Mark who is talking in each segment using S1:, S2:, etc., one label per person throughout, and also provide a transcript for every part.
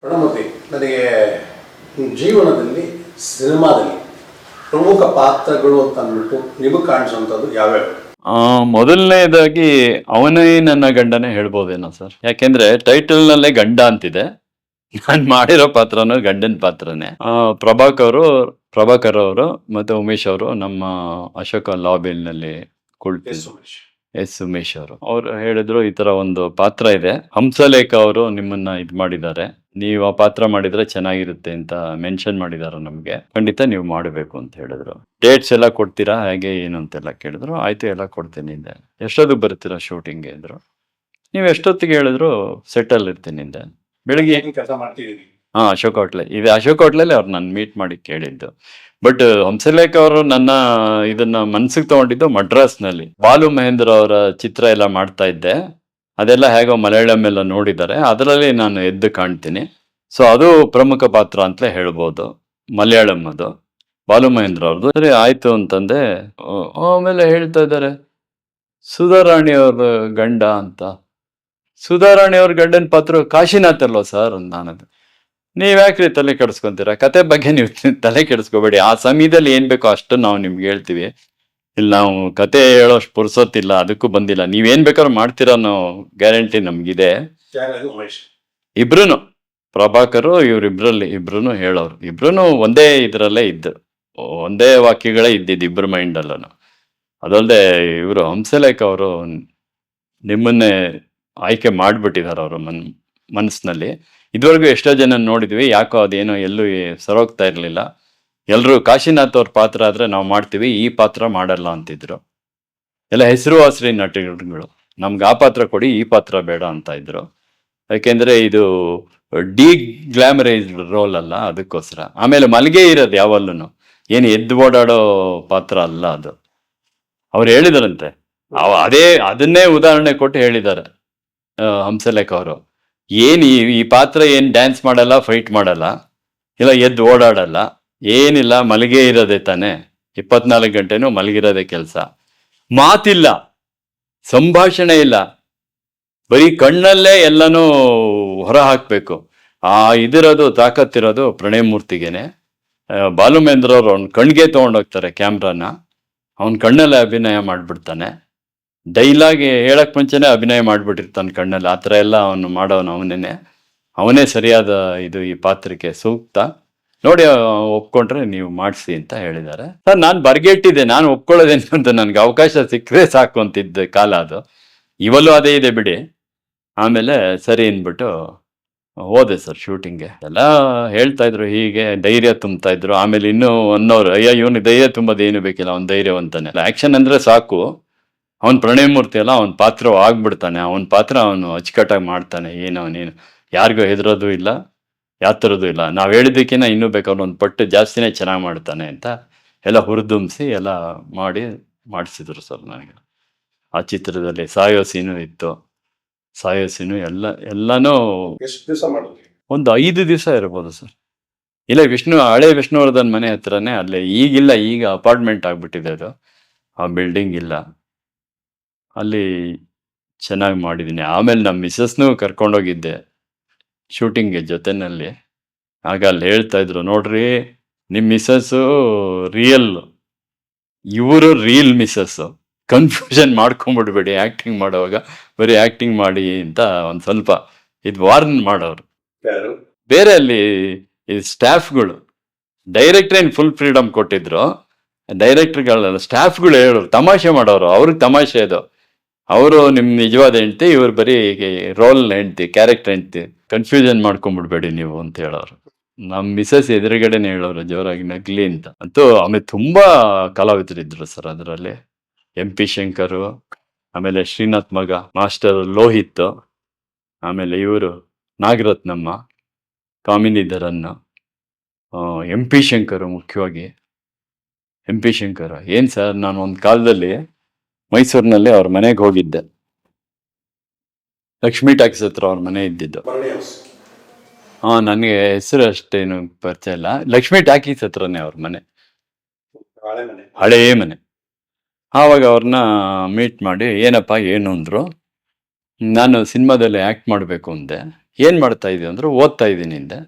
S1: ಪ್ರಣಮತಿ, ನನಗೆ ಜೀವನದಲ್ಲಿ ಸಿನಿಮಾದಲ್ಲಿ ಪ್ರಮುಖ ಪಾತ್ರಗಳು ಅಂತ ಅಂದ್ಬಿಟ್ಟು ನಿಮಗೆ ಕಾಣಿಸುವಂಥದ್ದು ಯಾವ್ಯಾವ?
S2: ಮೊದಲನೇದಾಗಿ ಅವನೇ ನನ್ನ ಗಂಡನೇ ಹೇಳ್ಬೋದೇನೋ ಸರ್. ಯಾಕೆಂದ್ರೆ ಟೈಟಲ್ ನಲ್ಲೇ ಗಂಡ ಅಂತಿದೆ. ನಾನು ಮಾಡಿರೋ ಪಾತ್ರನೂ ಗಂಡನ ಪಾತ್ರನೇ. ಪ್ರಭಾಕರ್ ಅವರು ಮತ್ತೆ ಉಮೇಶ್ ಅವರು ನಮ್ಮ ಅಶೋಕ ಲಾಬಿಲ್ನಲ್ಲಿ ಕುಳಿತಿದ್ರು. ಸುಮೇಶ್ ಅವರು ಹೇಳಿದ್ರು, ಈ ತರ ಒಂದು ಪಾತ್ರ ಇದೆ, ಹಂಸಲೇಖ ಅವರು ನಿಮ್ಮನ್ನ ಇದ್ ಮಾಡಿದ್ದಾರೆ, ನೀವು ಆ ಪಾತ್ರ ಮಾಡಿದ್ರೆ ಚೆನ್ನಾಗಿರುತ್ತೆ ಅಂತ ಮೆನ್ಷನ್ ಮಾಡಿದಾರೆ ನಮ್ಗೆ, ಖಂಡಿತ ನೀವು ಮಾಡಬೇಕು ಅಂತ ಹೇಳಿದ್ರು. ಡೇಟ್ಸ್ ಎಲ್ಲ ಕೊಡ್ತೀರಾ ಹೇಗೆ ಏನು ಅಂತೆಲ್ಲ ಕೇಳಿದ್ರು. ಆಯ್ತು, ಎಲ್ಲ ಕೊಡ್ತೀನಿ ಅಂದೆ. ಎಷ್ಟೊತ್ತಿಗೆ ಬರ್ತೀರಾ ಶೂಟಿಂಗ್ಗೆ ಅಂದ್ರು. ನೀವು ಎಷ್ಟೊತ್ತಿಗೆ ಹೇಳಿದ್ರು ಸೆಟಲ್ ಇರ್ತೀನಿ ಅಂದೆ. ಬೆಳಿಗ್ಗೆ
S1: ಕೆಲಸ ಮಾಡ್ತಿದ್ದೀನಿ.
S2: ಅಶೋಕ್ ಹೋಟ್ಲೆ ಇದೆ. ಅಶೋಕ್ ಹೋಟ್ಲಲ್ಲಿ ಅವ್ರು ನಾನು ಮೀಟ್ ಮಾಡಿ ಕೇಳಿದ್ದು. ಬಟ್ ಹಂಸಲೇಖ ಅವರು ನನ್ನ ಇದನ್ನ ಮನ್ಸಿಗೆ ತಗೊಂಡಿದ್ದು ಮಡ್ರಾಸ್ನಲ್ಲಿ. ಬಾಲು ಮಹೇಂದ್ರ ಅವರ ಚಿತ್ರ ಎಲ್ಲ ಮಾಡ್ತಾ ಇದ್ದೆ. ಅದೆಲ್ಲ ಹೇಗೋ ಮಲಯಾಳಂ ಎಲ್ಲ ನೋಡಿದ್ದಾರೆ, ಅದರಲ್ಲಿ ನಾನು ಎದ್ದು ಕಾಣ್ತೀನಿ. ಸೊ ಅದು ಪ್ರಮುಖ ಪಾತ್ರ ಅಂತಲೇ ಹೇಳ್ಬೋದು, ಮಲಯಾಳಂ ಅದು. ಬಾಲು ಮಹೇಂದ್ರ ಅವ್ರದ್ದು. ಸರಿ ಆಯ್ತು ಅಂತಂದೆ. ಆಮೇಲೆ ಹೇಳ್ತಾ ಇದ್ದಾರೆ, ಸುಧಾರಾಣಿ ಅವ್ರ ಗಂಡ ಅಂತ. ಸುಧಾರಾಣಿ ಅವ್ರ ಗಂಡನ ಪಾತ್ರ ಕಾಶಿನಾಥ್ ಅಲ್ವಾ ಸರ್? ನಾನದು ನೀವ್ಯಾಕ್ರಿ ತಲೆ ಕೆಡಿಸ್ಕೊಂತೀರಾ? ಕತೆ ಬಗ್ಗೆ ನೀವು ತಲೆ ಕೆಡಿಸ್ಕೋಬೇಡಿ. ಆ ಸಮಯದಲ್ಲಿ ಏನ್ ಬೇಕೋ ಅಷ್ಟು ನಾವು ನಿಮ್ಗೆ ಹೇಳ್ತೀವಿ. ಇಲ್ಲಿ ನಾವು ಕತೆ ಹೇಳೋಷ್ಟು ಪುರ್ಸೊತ್ತಿಲ್ಲ, ಅದಕ್ಕೂ ಬಂದಿಲ್ಲ. ನೀವೇನ್ ಬೇಕಾದ್ರೂ ಮಾಡ್ತೀರಾ ಅನ್ನೋ ಗ್ಯಾರಂಟಿ ನಮ್ಗಿದೆ. ಇಬ್ರುನು, ಪ್ರಭಾಕರು ಇಬ್ರು ಹೇಳೋರು. ಇಬ್ರು ಒಂದೇ ಇದ್ರಲ್ಲೇ ಇದ್ದು, ಒಂದೇ ವಾಕ್ಯಗಳೇ ಇದ್ದಿದ್ದು ಇಬ್ರು ಮೈಂಡಲ್ಲೂ. ಅದಲ್ಲದೆ ಇವರು ಹಂಸಲೇಖ ಅವರು ನಿಮ್ಮನ್ನೇ ಆಯ್ಕೆ ಮಾಡ್ಬಿಟ್ಟಿದ್ದಾರೆ ಅವರು ಮನಸ್ಸಿನಲ್ಲಿ. ಇದುವರೆಗೂ ಎಷ್ಟೋ ಜನ ನೋಡಿದ್ವಿ, ಯಾಕೋ ಅದೇನೋ ಎಲ್ಲೂ ಸರೋಗ್ತಾ ಇರಲಿಲ್ಲ. ಎಲ್ಲರೂ ಕಾಶಿನಾಥ್ ಅವ್ರ ಪಾತ್ರ ಆದ್ರೆ ನಾವು ಮಾಡ್ತೀವಿ, ಈ ಪಾತ್ರ ಮಾಡಲ್ಲ ಅಂತಿದ್ರು. ಎಲ್ಲ ಹೆಸರುವಾಸಿ ನಟಿಗಳು, ನಮ್ಗೆ ಆ ಪಾತ್ರ ಕೊಡಿ, ಈ ಪಾತ್ರ ಬೇಡ ಅಂತ ಇದ್ರು. ಯಾಕೆಂದ್ರೆ ಇದು ಡಿ ಗ್ಲಾಮರೈಸ್ಡ್ ರೋಲ್ ಅಲ್ಲ, ಅದಕ್ಕೋಸ್ಕರ. ಆಮೇಲೆ ಮಲ್ಗೆ ಇರೋದು ಯಾವಲ್ಲೂ, ಏನು ಎದ್ದು ಓಡಾಡೋ ಪಾತ್ರ ಅಲ್ಲ ಅದು. ಅವ್ರು ಹೇಳಿದಾರಂತೆ, ಅದನ್ನೇ ಉದಾಹರಣೆ ಕೊಟ್ಟು ಹೇಳಿದ್ದಾರೆ ಹಂಸಲೇಖ ಅವರು. ಈ ಪಾತ್ರ ಏನ್ ಡ್ಯಾನ್ಸ್ ಮಾಡಲ್ಲ, ಫೈಟ್ ಮಾಡಲ್ಲ, ಇಲ್ಲ ಎದ್ದು ಓಡಾಡಲ್ಲ, ಏನಿಲ್ಲ, ಮಲಗೇ ಇರೋದೇ ತಾನೆ. 24 ಗಂಟೆನೂ ಮಲಗಿರೋದೇ ಕೆಲಸ. ಮಾತಿಲ್ಲ, ಸಂಭಾಷಣೆ ಇಲ್ಲ, ಬರೀ ಕಣ್ಣಲ್ಲೇ ಎಲ್ಲನೂ ಹೊರ ಹಾಕ್ಬೇಕು. ಇದಿರೋದು ತಾಕತ್ತಿರೋದು ಪ್ರಣಯ್ ಮೂರ್ತಿಗೇನೆ. ಬಾಲು ಮಹೇಂದ್ರ ಅವ್ರು ಅವ್ನ ಕಣ್ಗೆ ತಗೊಂಡೋಗ್ತಾರೆ ಕ್ಯಾಮ್ರಾನ, ಅವನ ಕಣ್ಣಲ್ಲೇ ಅಭಿನಯ ಮಾಡ್ಬಿಡ್ತಾನೆ. ಡೈಲಾಗ್ ಹೇಳಕ್ ಮುಂಚೆನೆ ಅಭಿನಯ ಮಾಡ್ಬಿಟ್ಟಿರ್ತಾನೆ ಕಣ್ಣಲ್ಲಿ. ಆ ಥರ ಎಲ್ಲ ಅವನು ಮಾಡೋನು ಅವನೇ ಸರಿಯಾದ ಇದು ಈ ಪಾತ್ರಕ್ಕೆ ಸೂಕ್ತ. ನೋಡಿ, ಒಪ್ಕೊಂಡ್ರೆ ನೀವು ಮಾಡಿಸಿ ಅಂತ ಹೇಳಿದ್ದಾರೆ. ಸರ್, ನಾನು ಬರ್ಗೆಟ್ಟಿದ್ದೆ, ನಾನು ಒಪ್ಕೊಳ್ಳೋದೇನು ಅಂತ ನನಗೆ ಅವಕಾಶ ಸಿಕ್ಕರೆ ಸಾಕು ಅಂತಿದ್ದ ಕಾಲ ಅದು. ಇವಲ್ಲೂ ಅದೇ ಇದೆ ಬಿಡಿ. ಆಮೇಲೆ ಸರಿ ಅಂದ್ಬಿಟ್ಟು ಹೋದೆ ಸರ್ ಶೂಟಿಂಗ್ಗೆ. ಎಲ್ಲ ಹೇಳ್ತಾ ಇದ್ರು, ಹೀಗೆ ಧೈರ್ಯ ತುಂಬ್ತಾ ಇದ್ರು. ಆಮೇಲೆ ಇನ್ನೂ ಅನ್ನೋರು, ಅಯ್ಯ ಇವನಿಗೆ ಧೈರ್ಯ ತುಂಬೋದು ಏನು ಬೇಕಿಲ್ಲ, ಅವ್ನು ಧೈರ್ಯವಂತಾನೆ, ಆ್ಯಕ್ಷನ್ ಅಂದರೆ ಸಾಕು. ಅವನ್ ಪ್ರಣಯ್ ಮೂರ್ತಿ ಅಲ್ಲ, ಅವನ ಪಾತ್ರ ಆಗ್ಬಿಡ್ತಾನೆ. ಅವನ ಪಾತ್ರ ಅವನು ಅಚ್ಚುಕಟ್ಟಾಗಿ ಮಾಡ್ತಾನೆ. ಅವನೇನು ಯಾರಿಗೂ ಹೆದರೋದು ಇಲ್ಲ, ಯಾವ ಥರದ್ದು ಇಲ್ಲ. ನಾವು ಹೇಳಿದ್ದಕ್ಕಿಂತ ಇನ್ನೂ ಬೇಕಾದ್ರೆ ಒಂದು ಪಟ್ಟು ಜಾಸ್ತಿನೇ ಚೆನ್ನಾಗಿ ಮಾಡ್ತಾನೆ ಅಂತ ಎಲ್ಲ ಹುರಿದುಂಬಿಸಿ ಎಲ್ಲ ಮಾಡಿಸಿದ್ರು ಸರ್ ನನಗೆ. ಆ ಚಿತ್ರದಲ್ಲಿ ಸಾಯೋ ಸೀನು ಇತ್ತು. ಸಾಯೋ ಸೀನು ಎಲ್ಲನೂ
S1: ಎಷ್ಟು ದಿವಸ ಮಾಡಿದ್ರಿ?
S2: ಒಂದು 5 ದಿವಸ ಇರ್ಬೋದು ಸರ್. ಇಲ್ಲ, ಹಳೆ ವಿಷ್ಣುವರ್ಧನ್ ಮನೆ ಹತ್ರನೇ, ಅಲ್ಲೇ. ಈಗಿಲ್ಲ, ಈಗ ಅಪಾರ್ಟ್ಮೆಂಟ್ ಆಗ್ಬಿಟ್ಟಿದೆ ಅದು, ಆ ಬಿಲ್ಡಿಂಗ್ ಇಲ್ಲ. ಅಲ್ಲಿ ಚೆನ್ನಾಗಿ ಮಾಡಿದ್ದೀನಿ. ಆಮೇಲೆ ನಮ್ಮ ಮಿಸ್ಸಸ್ನೂ ಕರ್ಕೊಂಡೋಗಿದ್ದೆ ಶೂಟಿಂಗ್ಗೆ ಜೊತೆನಲ್ಲಿ. ಆಗ ಅಲ್ಲಿ ಹೇಳ್ತಾ ಇದ್ರು, ನೋಡ್ರಿ ನಿಮ್ಮ ಮಿಸ್ಸಸ್ಸು ಇವರು ರಿಯಲ್ ಮಿಸ್ಸಸ್ಸು, ಕನ್ಫ್ಯೂಷನ್ ಮಾಡ್ಕೊಂಬಿಡ್ಬೇಡಿ ಆ್ಯಕ್ಟಿಂಗ್ ಮಾಡುವಾಗ, ಬರೀ ಆ್ಯಕ್ಟಿಂಗ್ ಮಾಡಿ ಅಂತ ಒಂದು ಸ್ವಲ್ಪ ಇದು ವಾರ್ನ್ ಮಾಡೋರು. ಬೇರೆ ಅಲ್ಲಿ ಸ್ಟಾಫ್ಗಳು, ಡೈರೆಕ್ಟ್ರ್ ಏನು ಫುಲ್ ಫ್ರೀಡಮ್ ಕೊಟ್ಟಿದ್ರು, ಡೈರೆಕ್ಟರ್ಗಳ ಸ್ಟಾಫ್ಗಳು ಹೇಳೋರು, ತಮಾಷೆ ಮಾಡೋರು. ಅವ್ರಿಗೆ ತಮಾಷೆ ಅದು. ಅವರು ನಿಮ್ಮ ನಿಜವಾದ ಹೆಂಡ್ತಿ, ಇವ್ರು ಬರೀ ರೋಲ್ ಹೆಂಡ್ತಿ, ಕ್ಯಾರೆಕ್ಟರ್ ಹೆಂಡ್ತಿ, ಕನ್ಫ್ಯೂಷನ್ ಮಾಡ್ಕೊಂಡ್ಬಿಡ್ಬೇಡಿ ನೀವು ಅಂತ ಹೇಳೋರು. ನಮ್ಮ ಮಿಸಸ್ ಎದುರುಗಡೆನೆ ಹೇಳೋರು ಜೋರಾಗಿ ನಗ್ಲಿ ಅಂತ. ಅಂತೂ ಆಮೇಲೆ ತುಂಬಾ ಕಲಾವಿದರಿದ್ರು ಸರ್ ಅದರಲ್ಲಿ. MP ಶಂಕರ್, ಆಮೇಲೆ ಶ್ರೀನಾಥ್ ಮಗ ಮಾಸ್ಟರ್ ಲೋಹಿತ್, ಆಮೇಲೆ ಇವರು ನಾಗರತ್ನಮ್ಮ, ಕಾಮಿನಿ ಧರನ್, MP ಶಂಕರ್. ಮುಖ್ಯವಾಗಿ MP ಶಂಕರ್ ಏನ್ ಸರ್, ನಾನು ಒಂದು ಕಾಲದಲ್ಲಿ ಮೈಸೂರಿನಲ್ಲಿ ಅವ್ರ ಮನೆಗೆ ಹೋಗಿದ್ದೆ. ಲಕ್ಷ್ಮೀ ಟಾಕೀಸ್ ಹತ್ರ ಅವ್ರ ಮನೆ ಇದ್ದಿದ್ದು. ನನಗೆ ಹೆಸರು ಅಷ್ಟೇನು ಪರಿಚಯ ಇಲ್ಲ. ಲಕ್ಷ್ಮೀ ಟಾಕೀಸ್ ಹತ್ರನೇ ಅವ್ರ ಮನೆ, ಹಳೇ ಮನೆ. ಆವಾಗ ಅವ್ರನ್ನ ಮೀಟ್ ಮಾಡಿ, ಏನಪ್ಪ ಏನು ಅಂದರು. ನಾನು ಸಿನಿಮಾದಲ್ಲಿ ಆ್ಯಕ್ಟ್ ಮಾಡಬೇಕು ಅಂದೆ. ಏನು ಮಾಡ್ತಾ ಇದೀಯ ಅಂದರು, ಓದ್ತಾ ಇದ್ದೀನಿ ಹಿಂದೆ.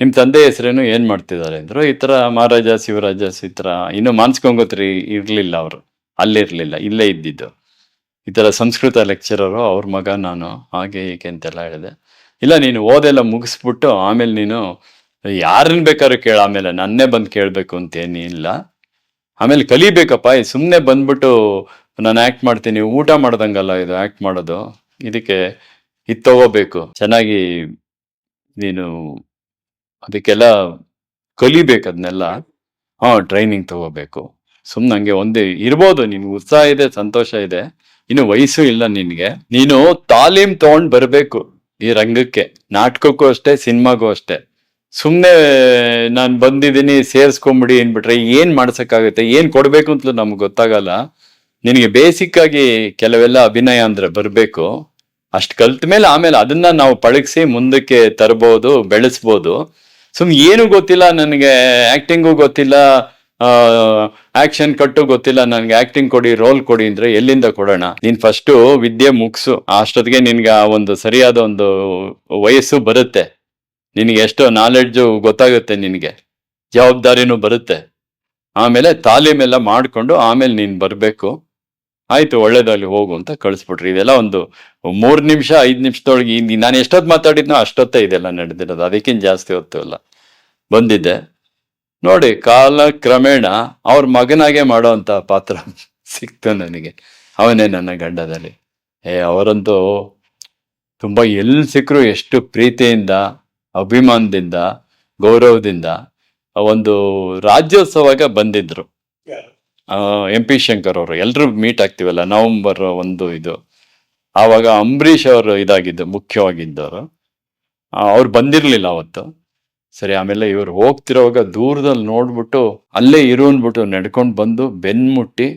S2: ನಿಮ್ಮ ತಂದೆ ಹೆಸರೇನು, ಏನು ಮಾಡ್ತಿದ್ದಾರೆ ಅಂದರು. ಈ ಥರ ಮಹಾರಾಜ ಶಿವರಾಜ ಈ ಥರ. ಇನ್ನು ಮಾನ್ಸ್ಕೊಂಗೋತ್ರಿ ಇರಲಿಲ್ಲ, ಅವರು ಅಲ್ಲಿರಲಿಲ್ಲ, ಇಲ್ಲೇ ಇದ್ದಿದ್ದು. ಈ ಥರ ಸಂಸ್ಕೃತ ಲೆಕ್ಚರರು, ಅವ್ರ ಮಗ ನಾನು, ಹಾಗೆ ಹೀಗೆ ಅಂತೆಲ್ಲ ಹೇಳಿದೆ. ಇಲ್ಲ, ನೀನು ಓದೆಲ್ಲ ಮುಗಿಸ್ಬಿಟ್ಟು ಆಮೇಲೆ ನೀನು ಯಾರನ್ನ ಬೇಕಾದ್ರೂ ಕೇಳ, ಆಮೇಲೆ ನನ್ನೇ ಬಂದು ಕೇಳಬೇಕು ಅಂತೇನಿಲ್ಲ. ಆಮೇಲೆ ಕಲಿಬೇಕಪ್ಪ, ಸುಮ್ಮನೆ ಬಂದ್ಬಿಟ್ಟು ನಾನು ಆ್ಯಕ್ಟ್ ಮಾಡ್ತೀನಿ, ಊಟ ಮಾಡ್ದಂಗಲ್ಲ ಇದು ಆ್ಯಕ್ಟ್ ಮಾಡೋದು. ಇದಕ್ಕೆ ಇದು ತಗೋಬೇಕು, ಚೆನ್ನಾಗಿ ನೀನು ಅದಕ್ಕೆಲ್ಲ ಕಲಿಬೇಕು, ಅದನ್ನೆಲ್ಲ ಟ್ರೈನಿಂಗ್ ತಗೋಬೇಕು. ಸುಮ್ಮನೆ ಹಂಗೆ ಒಂದೇ ಇರ್ಬೋದು, ನಿನ್ಗೆ ಉತ್ಸಾಹ ಇದೆ, ಸಂತೋಷ ಇದೆ, ಇನ್ನು ವಯಸ್ಸು ಇಲ್ಲ ನಿನಗೆ. ನೀನು ತಾಲೀಮ್ ತಗೊಂಡು ಬರಬೇಕು ಈ ರಂಗಕ್ಕೆ, ನಾಟಕಕ್ಕೂ ಅಷ್ಟೇ, ಸಿನಿಮಾಗೂ ಅಷ್ಟೇ. ಸುಮ್ಮನೆ ನಾನು ಬಂದಿದ್ದೀನಿ ಸೇರಿಸ್ಕೊಂಬಿಡಿ ಅಂದ್ಬಿಟ್ರೆ ಏನು ಮಾಡ್ಸೋಕ್ಕಾಗುತ್ತೆ, ಏನು ಕೊಡಬೇಕು ಅಂತಲೂ ನಮ್ಗೆ ಗೊತ್ತಾಗಲ್ಲ. ನಿನಗೆ ಬೇಸಿಕ್ ಆಗಿ ಕೆಲವೆಲ್ಲ ಅಭಿನಯ ಅಂದರೆ ಬರಬೇಕು. ಅಷ್ಟು ಕಲ್ತ ಮೇಲೆ ಆಮೇಲೆ ಅದನ್ನ ನಾವು ಪಳಗಿಸಿ ಮುಂದಕ್ಕೆ ತರ್ಬೋದು, ಬೆಳೆಸ್ಬೋದು. ಸುಮ್ಮನೆ ಏನೂ ಗೊತ್ತಿಲ್ಲ ನನಗೆ, ಆ್ಯಕ್ಟಿಂಗು ಗೊತ್ತಿಲ್ಲ, ಆಕ್ಷನ್ ಕಟ್ಟು ಗೊತ್ತಿಲ್ಲ, ನನಗೆ ಆ್ಯಕ್ಟಿಂಗ್ ಕೊಡಿ, ರೋಲ್ ಕೊಡಿ ಅಂದರೆ ಎಲ್ಲಿಂದ ಕೊಡೋಣ? ನೀನು ಫಸ್ಟು ವಿದ್ಯೆ ಮುಗಿಸು, ಅಷ್ಟೊತ್ತಿಗೆ ನಿನ್ಗೆ ಆ ಒಂದು ಸರಿಯಾದ ಒಂದು ವಯಸ್ಸು ಬರುತ್ತೆ, ನಿನಗೆ ಎಷ್ಟೋ ನಾಲೆಡ್ಜು ಗೊತ್ತಾಗುತ್ತೆ, ನಿನಗೆ ಜವಾಬ್ದಾರಿನೂ ಬರುತ್ತೆ. ಆಮೇಲೆ ತಾಲೀಮೆಲ್ಲ ಮಾಡಿಕೊಂಡು ಆಮೇಲೆ ನೀನು ಬರಬೇಕು. ಆಯಿತು, ಒಳ್ಳೇದಾಗಲಿ, ಹೋಗು ಅಂತ ಕಳಿಸ್ಬಿಟ್ರಿ. ಇದೆಲ್ಲ ಒಂದು 3 ನಿಮಿಷ 5 ನಿಮಿಷದೊಳಗೆ ನಾನು ಎಷ್ಟೊತ್ತು ಮಾತಾಡಿದ್ನೋ ಅಷ್ಟೊತ್ತೇ ಇದೆಲ್ಲ ನಡೆದಿರೋದು, ಅದಕ್ಕಿಂತ ಜಾಸ್ತಿ ಹೊತ್ತು ಅಲ್ಲ. ಬಂದಿದ್ದೆ ನೋಡಿ, ಕಾಲ ಕ್ರಮೇಣ ಅವ್ರ ಮಗನಾಗೆ ಮಾಡೋ ಅಂಥ ಪಾತ್ರ ಸಿಕ್ತು ನನಗೆ. ಅವನೇ ನನ್ನ ಗಂಡದಲ್ಲಿ. ಅವರಂತೂ ತುಂಬ ಎಲ್ಲಿ ಸಿಕ್ಕರು ಎಷ್ಟು ಪ್ರೀತಿಯಿಂದ, ಅಭಿಮಾನದಿಂದ, ಗೌರವದಿಂದ. ಒಂದು ರಾಜ್ಯೋತ್ಸವಕ್ಕೆ ಬಂದಿದ್ರು MP ಶಂಕರ್ ಅವರು, ಎಲ್ಲರೂ ಮೀಟ್ ಆಗ್ತೀವಲ್ಲ ನವೆಂಬರ್ 1 ಇದು. ಆವಾಗ ಅಂಬರೀಷ್ ಅವರು ಇದಾಗಿದ್ದು, ಮುಖ್ಯವಾಗಿದ್ದವರು. ಅವ್ರು ಬಂದಿರಲಿಲ್ಲ ಅವತ್ತು. ಸರಿ, ಆಮೇಲೆ ಇವ್ರು ಹೋಗ್ತಿರೋವಾಗ ದೂರದಲ್ಲಿ ನೋಡ್ಬಿಟ್ಟು ಅಲ್ಲೇ ಇರುನ್ಬಿಟ್ಟು ನಡ್ಕೊಂಡು ಬಂದು ಬೆನ್ಮುಟ್ಟಿ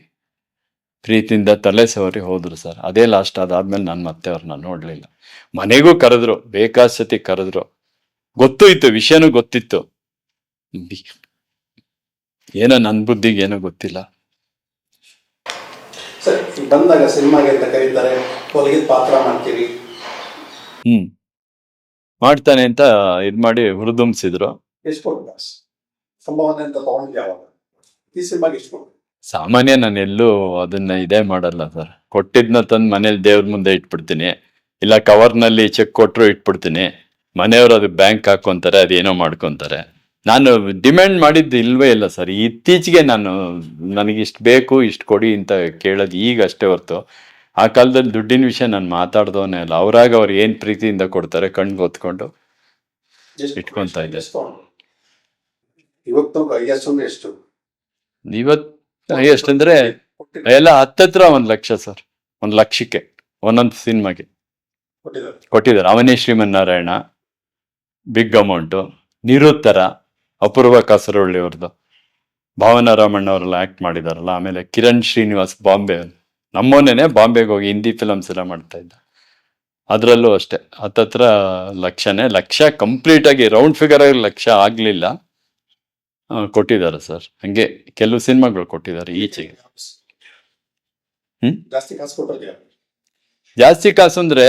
S2: ಪ್ರೀತಿಯಿಂದ ತಲೆ ಸವರಿ ಹೋದ್ರು ಸರ್. ಅದೇ ಲಾಸ್ಟ್. ಅದಾದ್ಮೇಲೆ ನಾನು ಮತ್ತೆ ಅವ್ರನ್ನ ನೋಡ್ಲಿಲ್ಲ. ಮನೆಗೂ ಕರೆದ್ರು, ಬೇಕಾದ ಸತಿ ಕರೆದ್ರು. ಗೊತ್ತು ಇತ್ತು, ವಿಷಯನೂ ಗೊತ್ತಿತ್ತು. ಏನೋ ನನ್ನ ಬುದ್ಧಿಗೆ ಏನೋ ಗೊತ್ತಿಲ್ಲ.
S1: ಸರಿ, ಬಂದಾಗ ಸಿನಿಮಾಗೆ ಅಂತ ಕರೀತಾರೆ, ಹೊಲಿಗೆ ಪಾತ್ರ ಮಾಡ್ತೀರಿ.
S2: ಮಾಡ್ತಾನೆ ಅಂತ ಇದು ಮಾಡಿ ಹುರಿದುಂಬಿಸಿದ್ರು.
S1: ಎಷ್ಟು ಕೊಟ್ಟು ಸಂಭಾವನೆ ಅಂತ ತಗೊಂಡಿದ್ದೆ ಯಾವಾಗ? ಈ ಸಿನಿಮಾಗೆ ಎಷ್ಟು ಕೊಟ್ಟು?
S2: ಸಾಮಾನ್ಯ ನಾನು ಎಲ್ಲೂ ಅದನ್ನ ಇದೇ ಮಾಡಲ್ಲ ಸರ್. ಕೊಟ್ಟಿದ್ನ ತಂದು ಮನೇಲಿ ದೇವ್ರ ಮುಂದೆ ಇಟ್ಬಿಡ್ತೀನಿ, ಇಲ್ಲ ಕವರ್ನಲ್ಲಿ ಚೆಕ್ ಕೊಟ್ಟರು ಇಟ್ಬಿಡ್ತೀನಿ. ಮನೆಯವರು ಅದು ಬ್ಯಾಂಕ್ ಹಾಕೊಂತಾರೆ, ಅದೇನೋ ಮಾಡ್ಕೊತಾರೆ. ನಾನು ಡಿಮ್ಯಾಂಡ್ ಮಾಡಿದ್ದು ಇಲ್ವೇ ಇಲ್ಲ ಸರ್. ಇತ್ತೀಚೆಗೆ ನನಗೆ ಇಷ್ಟು ಬೇಕು, ಇಷ್ಟು ಕೊಡಿ ಅಂತ ಕೇಳೋದು ಈಗ ಅಷ್ಟೇ ಹೊರ್ತು, ಆ ಕಾಲದಲ್ಲಿ ದುಡ್ಡಿನ ವಿಷಯ ನಾನು ಮಾತಾಡ್ದವನೇ ಅಲ್ಲ. ಅವ್ರಾಗ ಅವ್ರು ಏನು ಪ್ರೀತಿಯಿಂದ ಕೊಡ್ತಾರೆ ಕಣ್ಗೆ ಹೊತ್ಕೊಂಡು ಇಟ್ಕೊತಾ ಇದ್ದೆ.
S1: ಇವತ್ತು ಎಷ್ಟು?
S2: ಇವತ್ತು ಎಷ್ಟಂದ್ರೆ ಎಲ್ಲ ಹತ್ತತ್ರ 1 ಲಕ್ಷ ಸರ್. 1 ಲಕ್ಷಕ್ಕೆ ಒಂದೊಂದು ಸಿನಿಮಾಗೆ ಕೊಟ್ಟಿದ್ದಾರೆ. ಅವನೇ ಶ್ರೀಮನ್ನಾರಾಯಣ ಬಿಗ್ ಅಮೌಂಟು, ನಿರುತ್ತರ, ಅಪೂರ್ವ ಕಾಸರವಳ್ಳಿ ಅವ್ರದ್ದು, ಭಾವನಾ ರಾಮಣ್ಣ ಅವರೆಲ್ಲ ಆ್ಯಕ್ಟ್ ಮಾಡಿದಾರಲ್ಲ. ಆಮೇಲೆ ಕಿರಣ್ ಶ್ರೀನಿವಾಸ್ ಬಾಂಬೆ, ನಮ್ಮೋನೇನೆ ಬಾಂಬೆಗೆ ಹೋಗಿ ಹಿಂದಿ ಫಿಲಮ್ಸ್ ಎಲ್ಲ ಮಾಡ್ತಾ ಇದ್ದ. ಅದರಲ್ಲೂ ಅಷ್ಟೇ ಹತ್ತತ್ರ ಲಕ್ಷನೇ. ಲಕ್ಷ ಕಂಪ್ಲೀಟಾಗಿ ರೌಂಡ್ ಫಿಗರ್ ಆಗಿ ಲಕ್ಷ ಆಗಲಿಲ್ಲ, ಕೊಟ್ಟಿದ್ದಾರೆ ಸರ್. ಹಂಗೆ ಕೆಲವು ಸಿನಿಮಾಗಳು ಕೊಟ್ಟಿದ್ದಾರೆ ಈಚೆಗೆ. ಜಾಸ್ತಿ ಕಾಸು ಅಂದ್ರೆ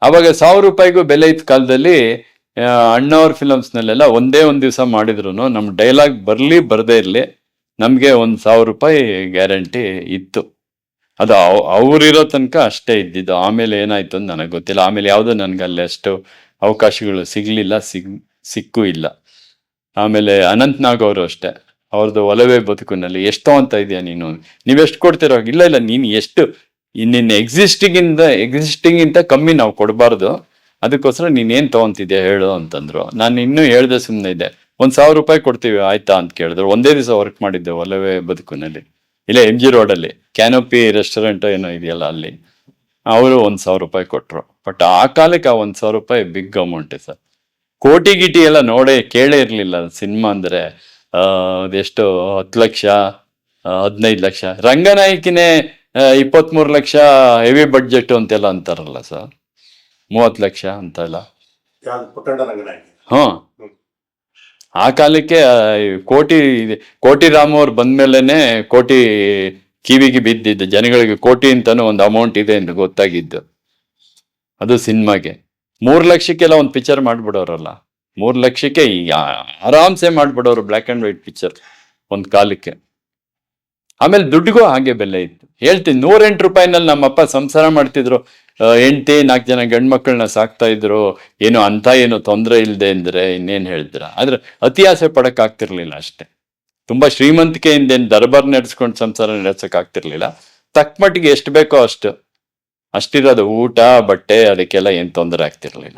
S2: ಅವಾಗ 1000 ರೂಪಾಯಿಗೂ ಬೆಲೆ ಇದ್ದ ಕಾಲದಲ್ಲಿ ಅಣ್ಣವ್ರ ಫಿಲಮ್ಸ್ನಲ್ಲೆಲ್ಲ ಒಂದೇ ಒಂದು ದಿವಸ ಮಾಡಿದ್ರು ನಮ್ಮ ಡೈಲಾಗ್ ಬರಲಿ ಬರದೇ ಇರಲಿ ನಮಗೆ 1000 ರೂಪಾಯಿ ಗ್ಯಾರಂಟಿ ಇತ್ತು. ಅದು ಅವ್ರಿರೋ ತನಕ ಅಷ್ಟೇ ಇದ್ದಿದ್ದು. ಆಮೇಲೆ ಏನಾಯ್ತು ಅಂತ ನನಗೆ ಗೊತ್ತಿಲ್ಲ. ಆಮೇಲೆ ಯಾವುದೋ ನನಗೆ ಅಲ್ಲಿ ಅಷ್ಟು ಅವಕಾಶಗಳು ಸಿಗಲಿಲ್ಲ, ಸಿಕ್ಕೂ ಇಲ್ಲ. ಆಮೇಲೆ ಅನಂತ್ ನಾಗ್ ಅವರು ಅಷ್ಟೇ, ಅವ್ರದ್ದು ಒಲವೇ ಬದುಕಿನಲ್ಲಿ ಎಷ್ಟು ಅಂತ ಇದೆಯಾ ನೀವೆಷ್ಟು ಕೊಡ್ತಿರೋ? ಇಲ್ಲ, ನೀನು ಎಷ್ಟು ನಿನ್ನ ಎಕ್ಸಿಸ್ಟಿಂಗಿಂತ ಕಮ್ಮಿ ನಾವು ಕೊಡಬಾರ್ದು, ಅದಕ್ಕೋಸ್ಕರ ನೀನೇನು ತೊಗೊತಿದ್ಯಾ ಹೇಳು ಅಂತಂದ್ರು. ನಾನು ಇನ್ನೂ ಹೇಳ್ದೆ ಸುಮ್ಮನೆ ಇದ್ದೆ. 1000 ರೂಪಾಯಿ ಕೊಡ್ತೀವಿ ಆಯ್ತಾ ಅಂತ ಕೇಳಿದ್ರು. ಒಂದೇ ದಿವಸ ವರ್ಕ್ ಮಾಡಿದ್ದೆ ಒಲವೇ ಬದುಕಿನಲ್ಲಿ, ಇಲ್ಲೇ MG ರೋಡಲ್ಲಿ ಕ್ಯಾನೋಪಿ ರೆಸ್ಟೋರೆಂಟ್ ಏನೋ ಇದೆಯಲ್ಲ ಅಲ್ಲಿ. ಅವರು 1000 ರೂಪಾಯಿ ಕೊಟ್ಟರು. ಬಟ್ ಆ ಕಾಲಕ್ಕೆ ಆ 1000 ರೂಪಾಯಿ ಬಿಗ್ ಅಮೌಂಟೇ ಸರ್. ಕೋಟಿ ಗಿಟಿ ಎಲ್ಲ ಕೇಳೇ ಇರಲಿಲ್ಲ ಸಿನಿಮಾ ಅಂದರೆ. ಅದೆಷ್ಟು 10 ಲಕ್ಷ 15 ಲಕ್ಷ, ರಂಗನಾಯಕಿನೇ 23 ಲಕ್ಷ ಹೆವಿ ಬಡ್ಜೆಟ್ ಅಂತೆಲ್ಲ ಅಂತಾರಲ್ಲ ಸರ್. 30 ಲಕ್ಷ ಅಂತೆಲ್ಲ. ಹಾಂ, ಆ ಕಾಲಕ್ಕೆ ಕೋಟಿ ರಾಮ್ ಅವ್ರು ಬಂದ್ಮೇಲೆನೆ ಕೋಟಿ ಕಿವಿಗೆ ಬಿದ್ದಿದ್ದು ಜನಗಳಿಗೆ. ಕೋಟಿ ಅಂತಾನು ಒಂದು ಅಮೌಂಟ್ ಇದೆ ಅಂತ ಗೊತ್ತಾಗಿದ್ದು, ಅದು ಸಿನಿಮಾಗೆ. 3 ಲಕ್ಷಕ್ಕೆಲ್ಲ ಒಂದು ಪಿಕ್ಚರ್ ಮಾಡ್ಬಿಡೋರಲ್ಲ. 3 ಲಕ್ಷಕ್ಕೆ ಆರಾಮ್ಸೆ ಮಾಡ್ಬಿಡೋರು ಬ್ಲ್ಯಾಕ್ ಅಂಡ್ ವೈಟ್ ಪಿಕ್ಚರ್ ಒಂದ್ ಕಾಲಕ್ಕೆ. ಆಮೇಲೆ ದುಡ್ಡಿಗೂ ಹಾಗೆ ಬೆಲೆ ಇತ್ತು. ಹೇಳ್ತೀನಿ, 108 ರೂಪಾಯಿನಲ್ಲಿ ನಮ್ಮಪ್ಪ ಸಂಸಾರ ಮಾಡ್ತಿದ್ರು. ಹೆಂಡ್ತಿ 4 ಜನ ಗಂಡ್ ಮಕ್ಕಳನ್ನ ಸಾಕ್ತಾ ಇದ್ರು. ಏನು ತೊಂದರೆ ಇಲ್ಲದೆ ಅಂದ್ರೆ ಇನ್ನೇನ್ ಹೇಳಿದ್ರ. ಆದ್ರೆ ಅತಿ ಆಸೆ ಪಡಕ್ ಆಗ್ತಿರ್ಲಿಲ್ಲ ಅಷ್ಟೇ. ತುಂಬಾ ಶ್ರೀಮಂತಿಕೆಯಿಂದ ಏನ್ ದರ್ಬಾರ್ ನಡೆಸ್ಕೊಂಡು ಸಂಸಾರ ನಡೆಸಕ್ ಆಗ್ತಿರ್ಲಿಲ್ಲ. ತಕ್ಕ ಮಟ್ಟಿಗೆ ಎಷ್ಟು ಬೇಕೋ ಅಷ್ಟಿರೋದು. ಊಟ ಬಟ್ಟೆ ಅದಕ್ಕೆಲ್ಲ ಏನ್ ತೊಂದರೆ ಆಗ್ತಿರ್ಲಿಲ್ಲ.